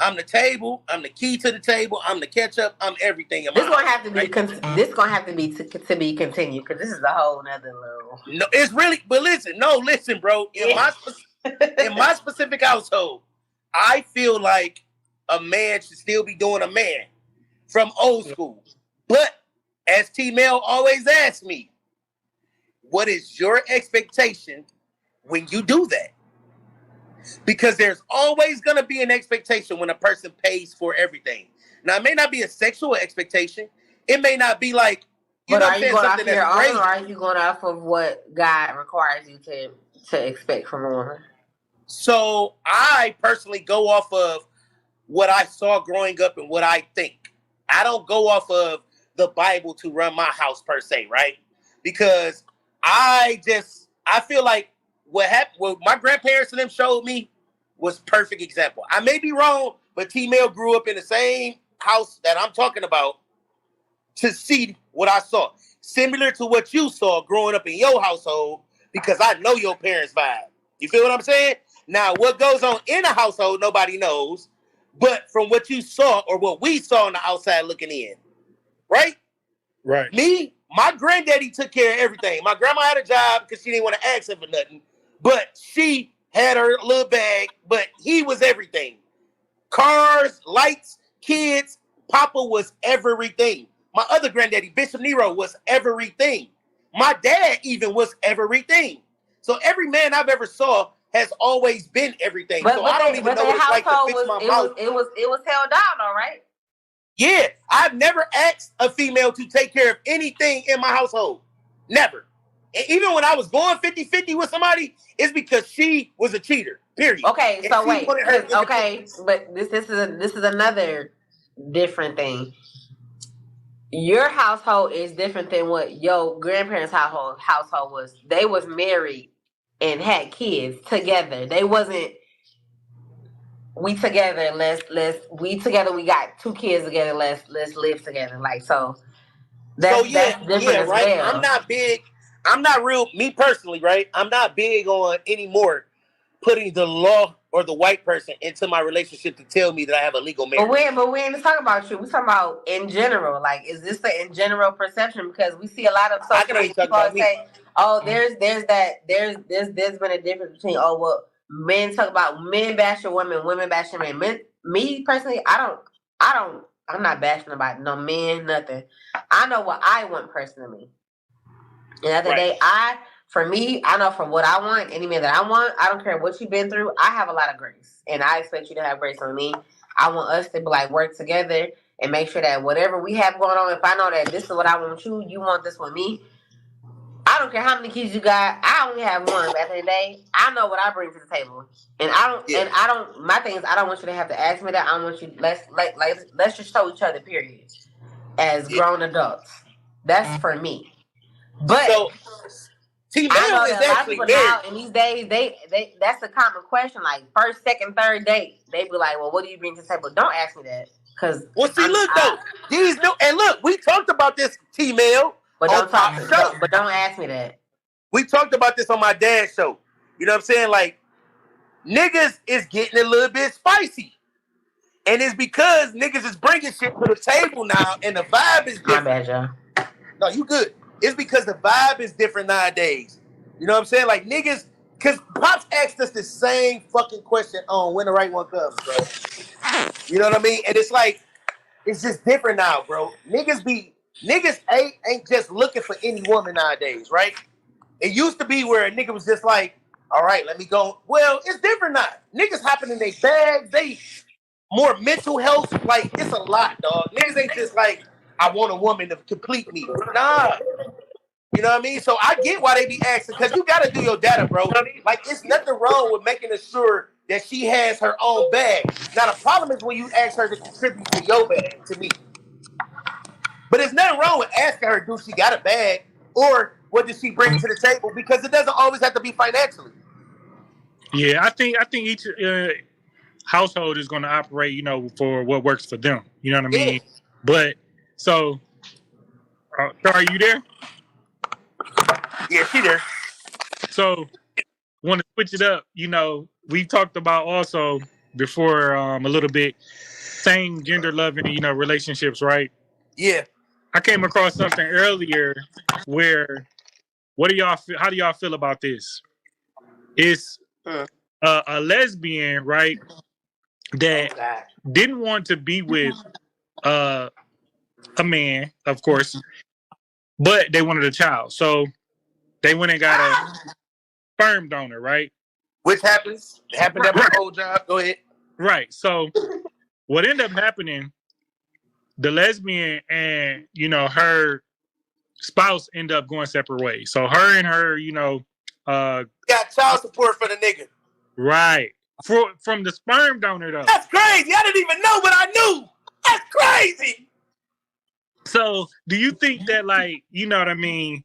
I'm the table. I'm the key to the table. I'm the ketchup. I'm everything in my This gonna house, have to be. right? This gonna have to be to be continued because this is a whole nother little. No, it's really. But listen, bro. In my specific household, I feel like a man should still be doing a man from old school. But as Tramell always asks me, what is your expectation when you do that? Because there's always going to be an expectation when a person pays for everything. Now, it may not be a sexual expectation. It may not be like, but are you going off something your that's own, crazy. or are you going off of what God requires you to expect from a woman? So I personally go off of what I saw growing up and what I think. I don't go off of the Bible to run my house per se, right? Because I feel like what my grandparents and them showed me was perfect example. I may be wrong, but Tramell grew up in the same house that I'm talking about to see what I saw. Similar to what you saw growing up in your household, because I know your parents' vibe. You feel what I'm saying? Now, what goes on in a household, nobody knows. But from what you saw or what we saw on the outside looking in, right? Right. Me, my granddaddy took care of everything. My grandma had a job because she didn't want to ask him for nothing. But she had her little bag, but he was everything. Cars, lights, kids. Papa was everything. My other granddaddy, Bishop Nero, was everything. My dad even was everything. So every man I've ever saw has always been everything. So I don't even know what it's like to fix my mouth. It was held down, all right. Yeah, I've never asked a female to take care of anything in my household. Never. And even when I was going 50-50 with somebody, it's because she was a cheater. Period. Okay, so wait. Okay, but this is another different thing. Your household is different than what your grandparents' household was. They was married and had kids together. They wasn't. We together. We together. We got 2 kids together. Let's live together. Like so. That's different as right. well. I'm not big. I'm not real. Me personally, right? I'm not big on anymore putting the law or the white person into my relationship to tell me that I have a legal marriage. But we ain't talking about you. We talking about in general. Like, is this the in general perception? Because we see a lot of social media people say, "Oh, there's been a difference between men talk about men bashing women, women bashing men." Me personally, I'm not bashing about no men, nothing. I know what I want personally. And at the end of the day, I know from what I want, any man that I want, I don't care what you've been through, I have a lot of grace. And I expect you to have grace on me. I want us to work together and make sure that whatever we have going on, if I know that this is what I want you, you want this with me. I don't care how many kids you got. I only have one. But at the end of the day, I know what I bring to the table. And my thing is I don't want you to have to ask me that. I want you let's just show each other, period. As grown adults. That's for me. But so, I know that a lot of people now in these days, they that's a common question. Like first, second, third date, they be like, "Well, what do you bring to the table?" Don't ask me that, because we talked about this, Tramell. But don't ask me that. We talked about this on my dad's show. You know what I'm saying? Like niggas is getting a little bit spicy, and it's because niggas is bringing shit to the table now, and the vibe is different. My bad, y'all. No, you good. It's because the vibe is different nowadays. You know what I'm saying? Like niggas, because Pops asked us the same fucking question on When the Right One Comes, bro. You know what I mean? And it's like, it's just different now, bro. Niggas ain't just looking for any woman nowadays, right? It used to be where a nigga was just like, all right, let me go. Well, it's different now. Niggas hopping in their bags. They more mental health. Like, it's a lot, dog. Niggas ain't just like, I want a woman to complete me. Nah. You know what I mean? So I get why they be asking, because you got to do your data, bro. Like, it's nothing wrong with making sure that she has her own bag. Now, the problem is when you ask her to contribute to your bag, to me. But there's nothing wrong with asking her, do she got a bag? Or what does she bring to the table? Because it doesn't always have to be financially. Yeah, I think each household is going to operate, for what works for them. You know what I mean? Yeah. But so, are you there? Yeah, she there. So, want to switch it up? we talked about also before a little bit same gender loving, relationships, right? Yeah. I came across something earlier where what do y'all how do y'all feel about this? It's a lesbian, right? That didn't want to be with a man, of course, but they wanted a child. So they went and got a sperm donor, right? Which happens. It happened at my old job. Go ahead. Right. So what ended up happening, the lesbian and, her spouse end up going separate ways. So her and her, got child support for the nigga. Right. From the sperm donor, though. That's crazy. I didn't even know, but I knew. That's crazy. So do you think that, like, you know what I mean,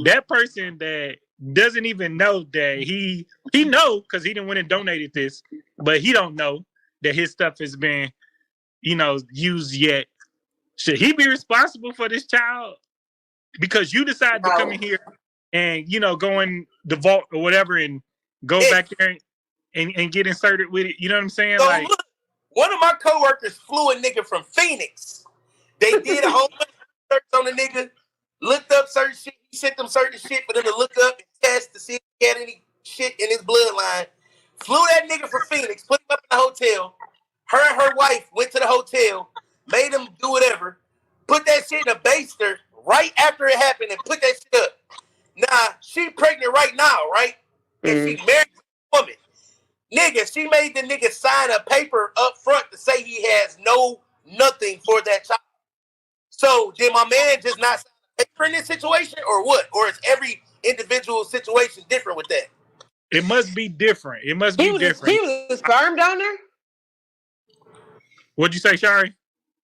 that person that doesn't even know that he know because he didn't went and donated this, but he don't know that his stuff has been, used yet. Should he be responsible for this child? Because you decided to come in here and, go in the vault or whatever and go back there and get inserted with it. You know what I'm saying? So like, look, one of my coworkers flew a nigga from Phoenix. They did a whole bunch of research on the nigga, looked up certain shit. He sent them certain shit for them to look up and test to see if he had any shit in his bloodline. Flew that nigga from Phoenix, put him up in the hotel. Her and her wife went to the hotel, made him do whatever, put that shit in a baster right after it happened and put that shit up. Nah, she pregnant right now, right? And she married a woman. Nigga, she made the nigga sign a paper up front to say he has nothing for that child. So did my man just not sign a paper in this situation or what? Or is every individual situation different with that? It must be different. It must be different. He was a sperm donor? What'd you say, Shari?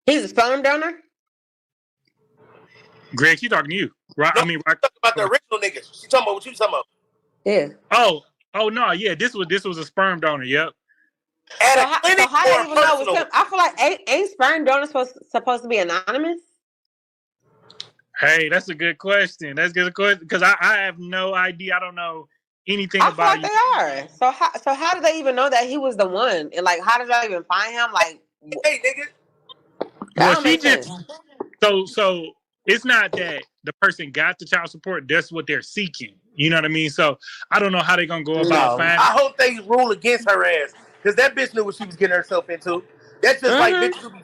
He's a sperm donor? Greg, she talking to you. Right? No, talking about the original niggas. She talking about what you talking about. Yeah. Oh no, yeah. This was a sperm donor. Yep. At a clinic how do or you even know it was personal? him? I feel like ain't sperm donors supposed to be anonymous? Hey, that's a good question. That's a good question because I have no idea. I don't know anything about it. They are. So how did they even know that he was the one? And like, how did y'all even find him? Like, hey, nigga. Well, she just so it's not that the person got the child support. That's what they're seeking. You know what I mean? So I don't know how they're gonna go about finding. I hope they rule against her ass because that bitch knew what she was getting herself into. That's just like bitch who be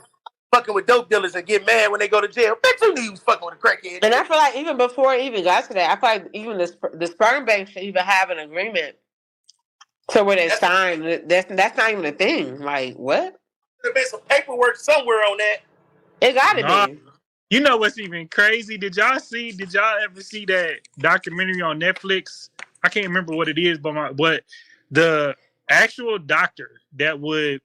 fucking with dope dealers and get mad when they go to jail. Bitch, you knew you was fucking with a crackhead. And I feel like even before it even got to that, I feel like even the sperm bank should even have an agreement to where they sign. That's not even a thing. Like what? There's been some paperwork somewhere on that. It gotta be. You know what's even crazy? Did y'all ever see that documentary on Netflix? I can't remember what it is, but the actual doctor that would,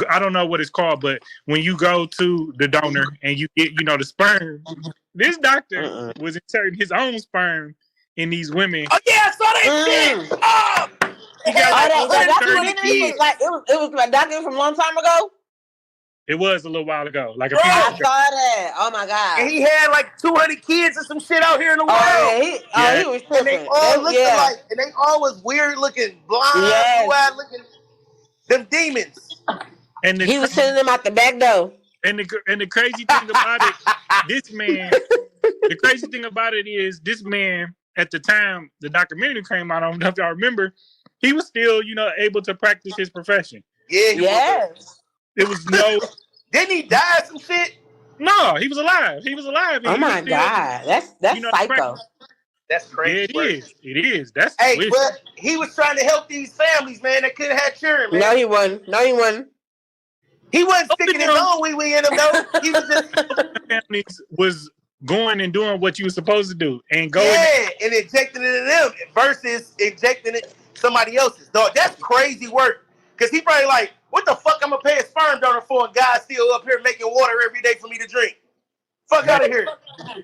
I don't know what it's called, but when you go to the donor and you get, the sperm, this doctor was inserting his own sperm in these women. Oh yeah, I saw that shit. Oh, he got that documentary was like it was like documentary from a long time ago. It was a little while ago, like a few years ago. I saw that. Oh my god! And he had like 200 kids or some shit out here in the world. He was tripping. And they all looked alike, and they all was weird looking, blind, blue-eyed looking. Them demons. And he was sending them out the back door. And the crazy thing about it, this man. The crazy thing about it is, this man at the time the documentary came out, I don't know if y'all remember, he was still, able to practice his profession. Yeah. Yes. It was no. Didn't he die some shit? No, he was alive. He was alive. Oh my god, that's psycho. That's crazy. Yeah, it is. That's but he was trying to help these families, man, that couldn't have children, man. No, he wasn't. He wasn't sticking his own wee in them, though. He was just families was going and doing what you were supposed to do and going and injecting it in them versus injecting it somebody else's. Dog, that's crazy work. Because he probably like, what the fuck I'm going to pay a sperm donor for and God's still up here making water every day for me to drink? Fuck out of here.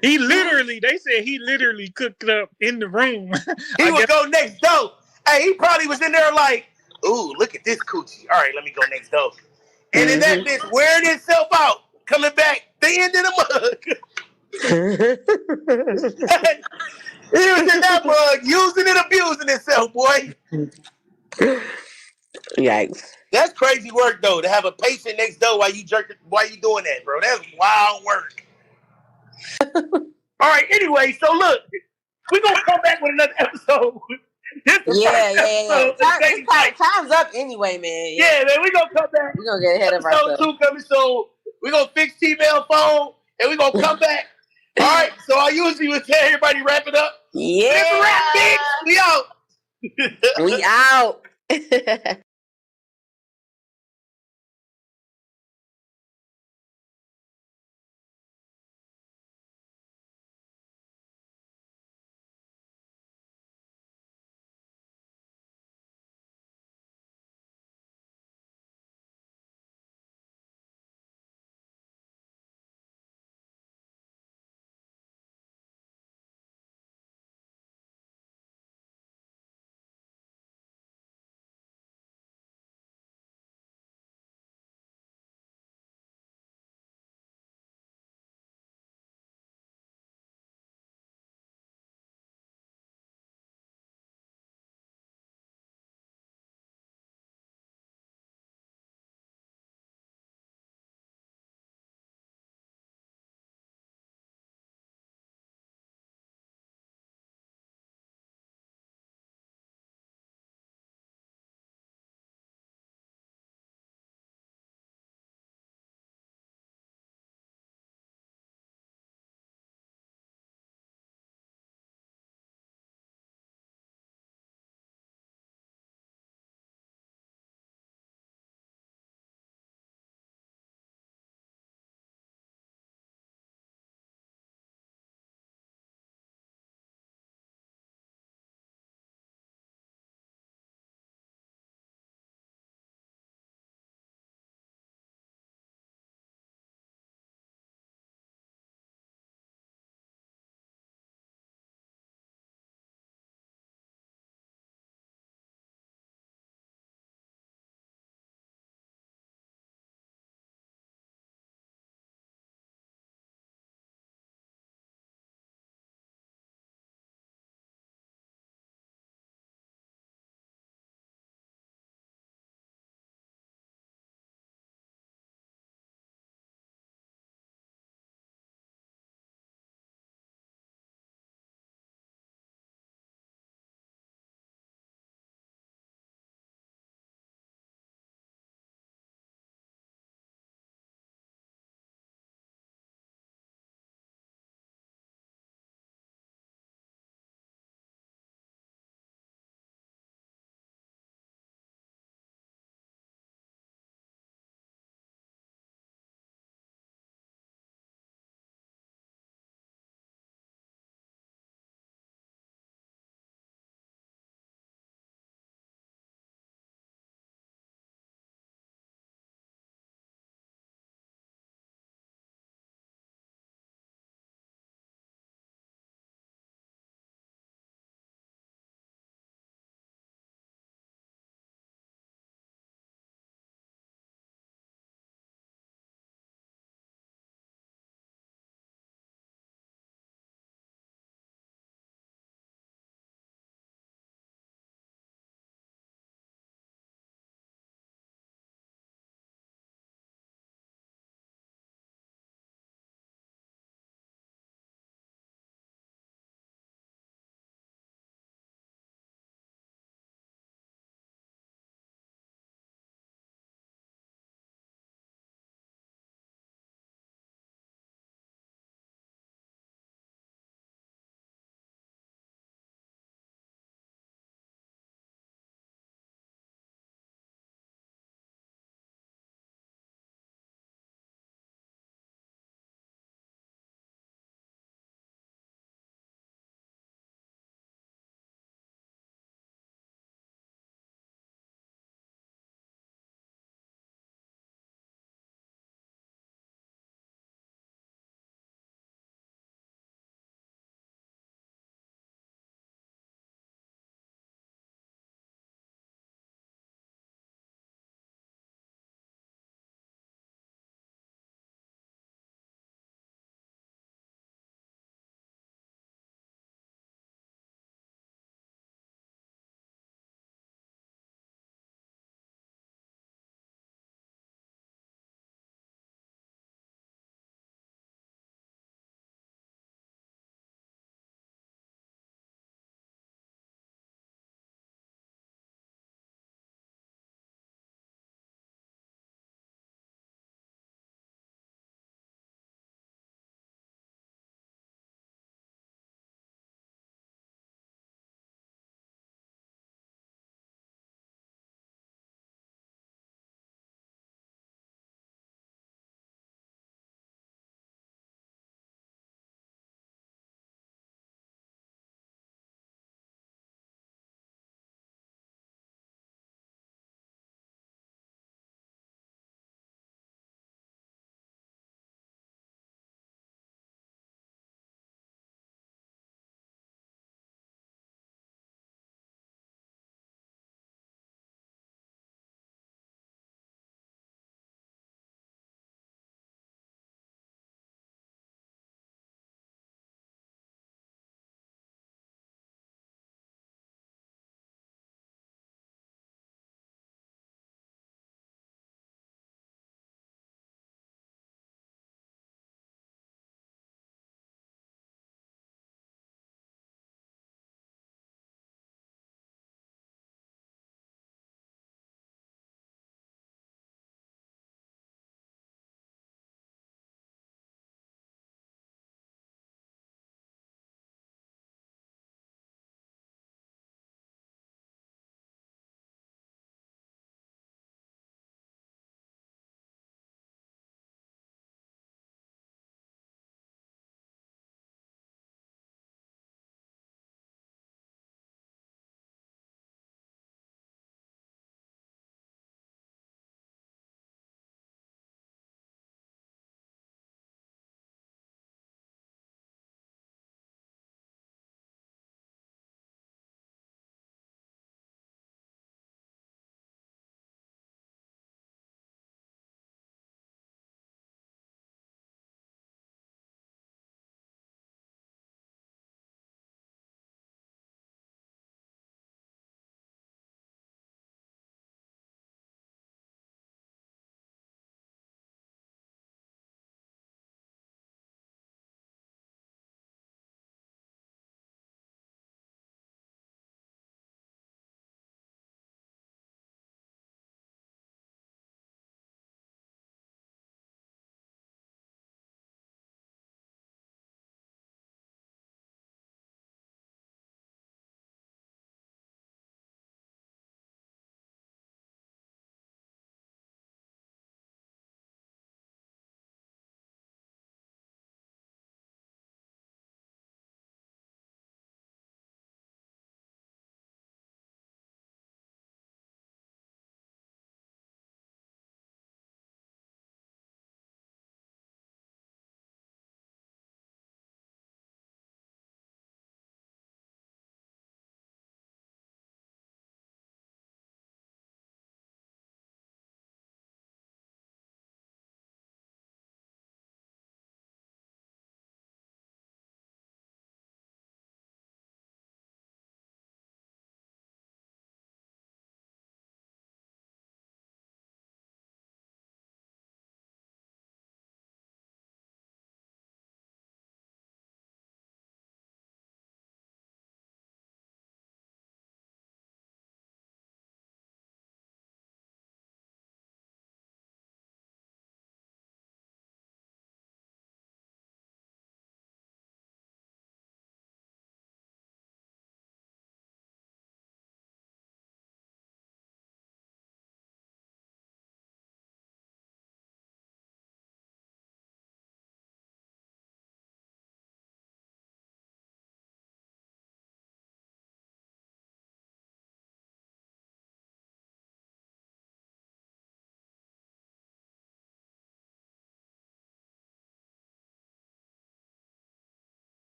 They said he literally cooked it up in the room. He would go next door. Hey, he probably was in there like, ooh, look at this coochie. All right, let me go next door. And then that bitch wearing itself out, coming back, the end of the mug. He was in that mug, using and abusing himself, boy. Yikes. That's crazy work though, to have a patient next door while you doing that, bro. That's wild work. All right, anyway, so look, we're gonna come back with another episode. This is the first episode. Time's up anyway, man. Yeah, man, we're gonna come back. We're gonna get ahead of ourselves. Episode 2 coming soon. We're gonna fix T-Mail phone and we're gonna come back. All right, so I usually would tell everybody wrap it up. Yeah. It's a wrap, bitch. We out. We out.